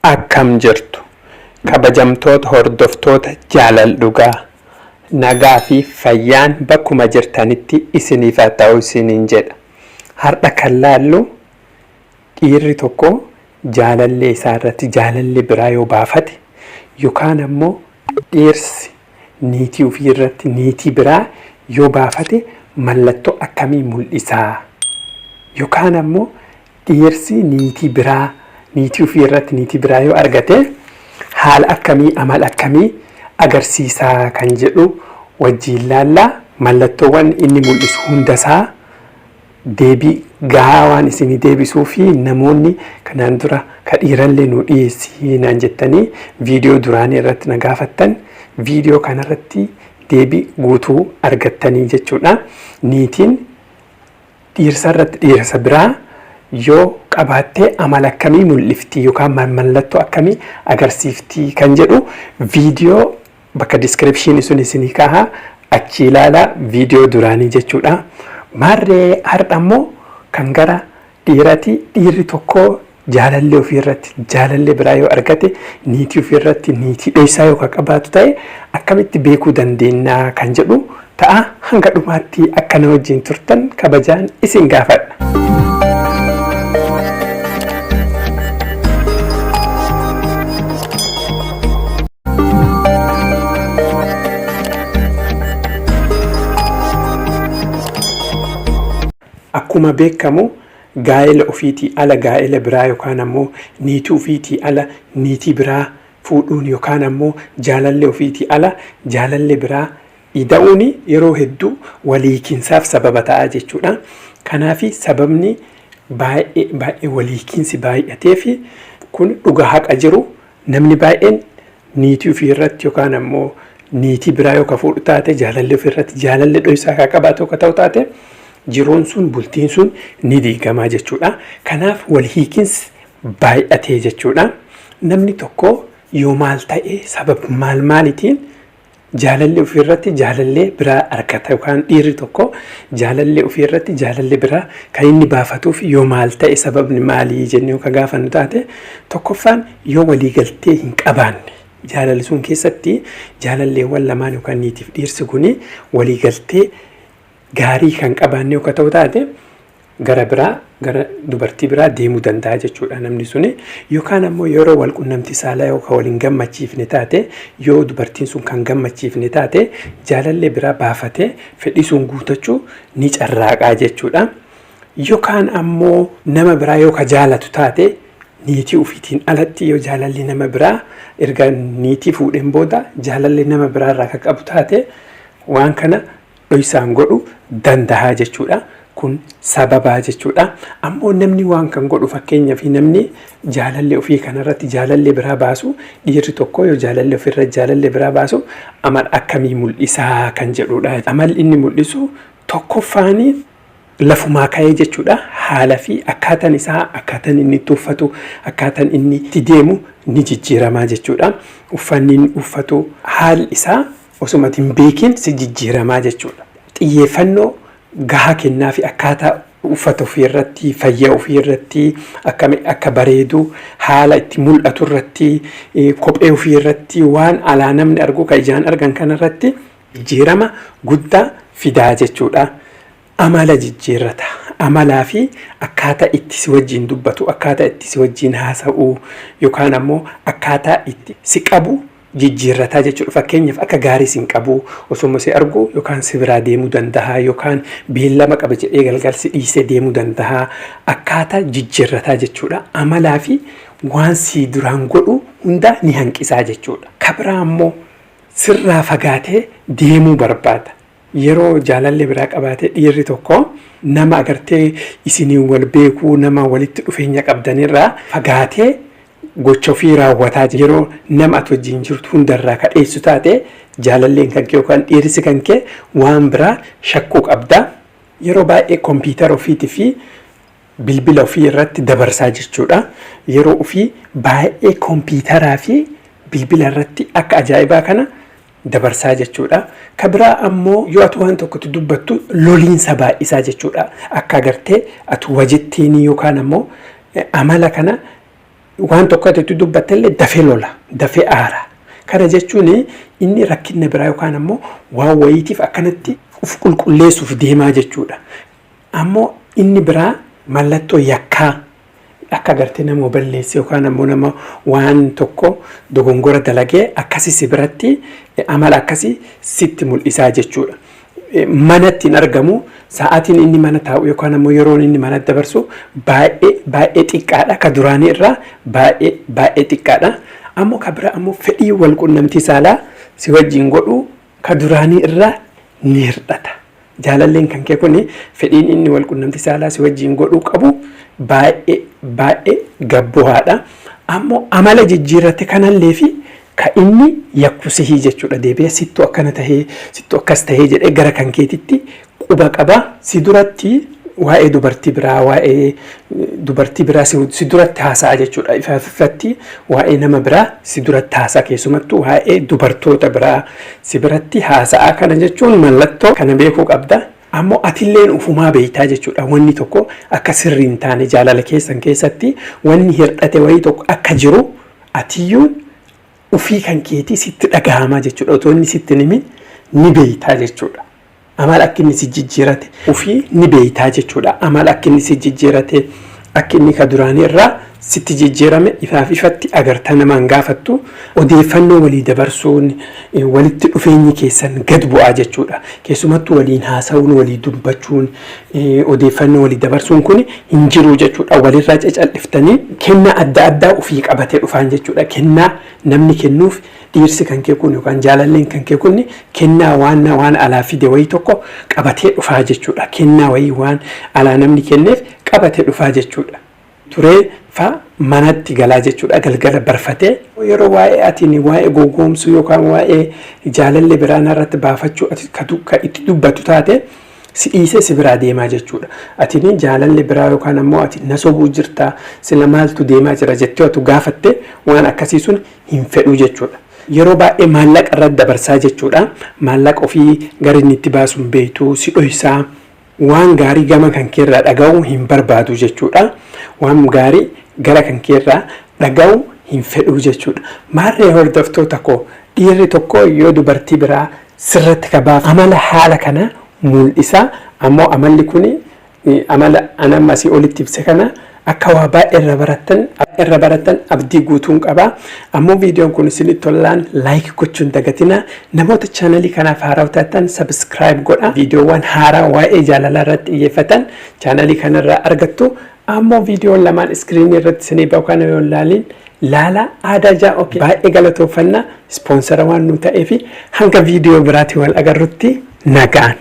Akkam jirtu kabajamtoota hordoftoota jaalal dhugaa nagaa fi fayyaan bakkuma jirtanitti isiniif haa ta'u isiniin jedha. Har'a kan laallu dhiirri tokko jaalallee isaa irratti jaalallee biraa yoo baafate yookaan ammoo dhiirsi niitii ofii irratti niitii biraa yoo baafate mallattoo akkamii mul'isaa? Yookaan ammoo dhiirsi niitii biraa niitii ofii irratti niitii biraa yoo argate haala akkamii amala akkamii agarsiisaa kan jedhu wajjin laallaa. Mallattoowwan inni mul'isu hundasaa deebii gahaa waan isinii deebisuu fi namoonni kanaan dura ka dhiirallee nu dhiyeessii naan jettanii viidiyoo duraanii irratti na gaafattan viidiyoo kanarratti deebii guutuu argattanii jechuudha. Niitiin dhiirsa irratti dhiirsa biraa yoo qabaattee amala akkamii mul'ifti yookaan mallattoo akkamii agarsiifti kan jedhu viidiyoo bakka diskiripshinii sun isinii kaahaa achi ilaalaa viidiyoo duraanii jechuudha. Maarree har'a ammoo kan gara dhiirati dhiirri tokko jaalallee ofii irratti jaalallee biraa yoo argate niitii ofii irratti niitii dhoysaa yoo qabaatu ta'e akkamitti beekuu dandeenya kan jedhu ta'a. Hanga dhumaatti akkana wajjin turtan kabajaan isin gaafadha. Akkuma beekamu gaa'ela ofiitii ala gaa'ela biraa yookaan ammoo niitii ofiitii ala niitii biraa fuudhuun yookaan ammoo jaalallee ofiitii ala jaalallee biraa ida'uun yeroo hedduu waliikinsaaf sababa ta'a jechuudha. Kanaafi sababni baay'ee waliikinsi baay'atee fi kun dhugaa haqa jiru namni baay'een niitii ofii irratti yookaan ammoo niitii biraa yoo fuudhu taate jaalallee ofii irratti jaalallee dhoysaa akka qabaatu akka ta'u taate jiroon sun bultiin sun ni diigamaa jechuudha. Kanaaf waliikinsi baay'atee jechuudha. Namni tokko yoo maal ta'e sabab maalitiin jaalallee ofii irratti jaalallee biraa argata yookaan dhiirri tokko jaalallee ofii irratti jaalallee biraa kan inni baafatuuf yoo maal ta'e sababni maalii jennee yoo gaafannu taate tokkoffaan yoo waliigaltee hin qabaanne jaalalli sun keessatti jaalalleewwan lamaan yookaan niitiif dhiirsi kuni waliigaltee gaarii kan qabaanne yoo ta'u taate gara dubartii biraa deemuu danda'a jechuudha namni suni. Yookaan ammoo yeroo wal qunnamtii saalaa yookaan waliin gammachiifne taate yoo dubartiin sun kan gammachiifne taate jaalallee biraa baafatee fedhii sun guutachuu ni carraaqaa jechuudha. Yookaan ammoo nama biraa yoo ka jaalatu taate niitii ofiitiin alatti yoo jaalallee nama biraa erga niitii fuudheen booda jaalallee nama biraa irraa kan qabu taate waan kana dhoysaan godhu danda'a jechuudha. Kun sababaa jechuudha. Ammoo namni waan kan godhu fakkeenyaaf namni jaalallee ofii kanarratti jaalallee biraa baasu dhiirri tokko yoo jaalallee ofirratti jaalallee biraa baasu amala akkamii mul'isaa kan jedhudha. Amalli inni mul'isu tokkoffaan lafumaa ka'ee jechuudha. Haala fi akkaataan isaa akkaataan inni itti uffatu akkaataan inni itti deemu ni jijjiiramaa jechuudha. Uffanni inni uffatu haalli isaa osuma hin beekin si jijjiiramaa jechuudha. Xiyyeeffannoo gahaa kennaa fi akkaataa uffata ofii irratti fayyaa ofii irratti akka bareedu haala itti mul'atu irratti kophee ofii irratti waan alaa namni argu kan ijaan argan kanarratti jijjiirama guddaa fidaa jechuudha. Amala jijjiirrata. Amalaa fi akkaataa itti si wajjin dubbatu akkaataa itti si wajjin haasa'u yookaan ammoo akkaataa itti si qabu jijjiirrataa jechuudha. Fakkeenyaaf akka gaarii sin qabu osuma si argu yookaan si biraa deemuu danda'a yookaan beellama qaba jedhee galgal si dhiisee deemuu danda'a. Akkaataa jijjiirrataa jechuudha. Amalaa fi waan si duraan godhu hunda ni hanqisaa jechuudha. Kabiraa ammoo sirraa fagaatee deemuu barbaada. Yeroo jaalallee biraa qabaate dhiirri tokko nama agartee isinii wal beekuu nama walitti dhufeenya qabdanirraa fagaatee gocha ofii raawwataa yeroo nama ati wajjin jirtu hundarraa kadheessu taate jaalalleen kan kee yookaan dhiirsi kan kee waan biraa shakkuu qabda. Yeroo baay'ee kompiitara ofiitii fi bilbila ofii irratti dabarsaa jechuudha. Yeroo ofii baay'ee kompiitaraa fi bilbila irratti akka ajaa'ibaa kana dabarsaa jechuudha. Kabiraa ammoo yoo ati waan tokkotti dubbattu loliinsa baay'isaa jechuudha. Akka agartee ati wajittiin yookaan ammoo amala kana waan tokkotti dubbattellee dafee lola, dafee aara. Kana jechuun inni rakkina biraa yookaan ammoo waan wayiitiif akkanatti uf qulqulleessuuf deemaa jechuudha. Ammoo inni biraa mallattoo yakkaa akka gartee nama balleesse yookaan ammoo nama waan tokko dogongora dalagee akkasii si biratti amala akkasii sitti mul'isaa jechuudha. Manatti hin argamu sa'aatiin inni mana taa'u yookaan ammoo yeroon inni mana dabarsu baay'ee xiqqaadha. Ka duraanii irraa baay'ee xiqqaadha. Ammoo ka bira ammoo fedhii wal qunnamtii saalaa si wajjin godhu ka duraanii irraa ni hir'ata. Jaalalleen kan kee kun fedhiin inni wal qunnamtii saalaa si wajjin godhu qabu baay'ee gabbu'aadha. Ammoo amala jijjiirrate kanallee fi ka inni yakkusihii jechuudha. Deebi'ee sittuu akkana tahee sittuu akkas tahee jedhee gara kan keetitti quba qaba. Si duratti waa'ee dubartii biraa si duratti haasa'a jechuudha. Ifatti waa'ee nama biraa si duratti haasa'a, keessumattuu waa'ee dubartoota biraa si biratti haasa'a. Kana jechuun mallattoo kana beekuu qabda. Ammoo atilleen ufumaa beektaa jechuudha. Wanni tokko akka sirrii hin taane jaalala keessan keessatti wanni hir'ate wayii tokko akka jiru atiyyuun ufii kan keetii sitti dhagahamaa jechuudha. Otoo inni sitti himin ni beektaa jechuudha. Amala akka inni si jijjiirate ufii ni beektaa jechuudha. Amala akka inni si jijjiirate akka inni ka duraanii irraa sitti jijjiirame ifaaf ifatti agartaa namaan gaafattu. Odeeffannoo walii dabarsuun walitti dhufeenyi keessan gad bu'aa jechuudha. Keessumattuu waliin haasa'uun walii dubbachuun odeeffannoo walii dabarsuun kun hin jiru jechuudha. Walirraa cacal'iftanii kennaa adda addaa ufii qabatee dhufaan jechuudha. Kennaa namni kennuuf dhiirsi kan kee kun yookaan jaalalleen kan kee kun kennaa waan alaa fide wayii tokko qabatee dhufaa jechuudha. Kennaa wayii waan alaa namni kenneef qabatee dhufaa jechuudha. Turee fa manatti galaa jechuudha. Galgala barfatee yeroo waa'ee atiin waa'ee gogoomsuu yookaan waa'ee jaalallee biraan irratti baafachuu ka itti dubbatu taate si dhiisee si biraa deemaa jechuudha. Atiin jaalallee biraa yookaan ammoo ati na sobuu jirta sila maaltu deemaa jira jettee otu gaafatte waan akkasii sun hin fedhu jechuudha. Yeroo baay'ee maallaqa irratti dabarsaa jechuudha. Maallaqa ofii gara inni itti baasuun beektu si dhoysaa waan gaarii gama kan keerraa dhaga'uu hin barbaadu jechuudha. Waan gaarii gara kan keerraa dhaga'uu hin fedhu jechuudha. Maarree hordoftoota koo dhiirri tokko yoo dubartii biraa sirratti kabaaf amala haala kana mul'isa. Ammoo amalli kun amala anamma asii olitti ibse kana akka waa baay'ee irra baratan abdii guutuun qaba. Ammoo viidiyoon kun isinitti tolaan laayik gochuun dagatina. Namoota chaanalii kanaaf haaraa taatan sabskiraayib godha. Viidiyoowwan haaraa waa'ee jaalalaa irratti xiyyeeffatan chaanalii kanarraa argattu. Ammoo viidiyoon lamaan iskiriinii irratti isinii bahu kana yoo ilaalin laala aadaa ja'a baay'ee galatooffanna ispoonsara waan nu ta'eef hanga viidiyoo biraatii wal agarrutti nagaan.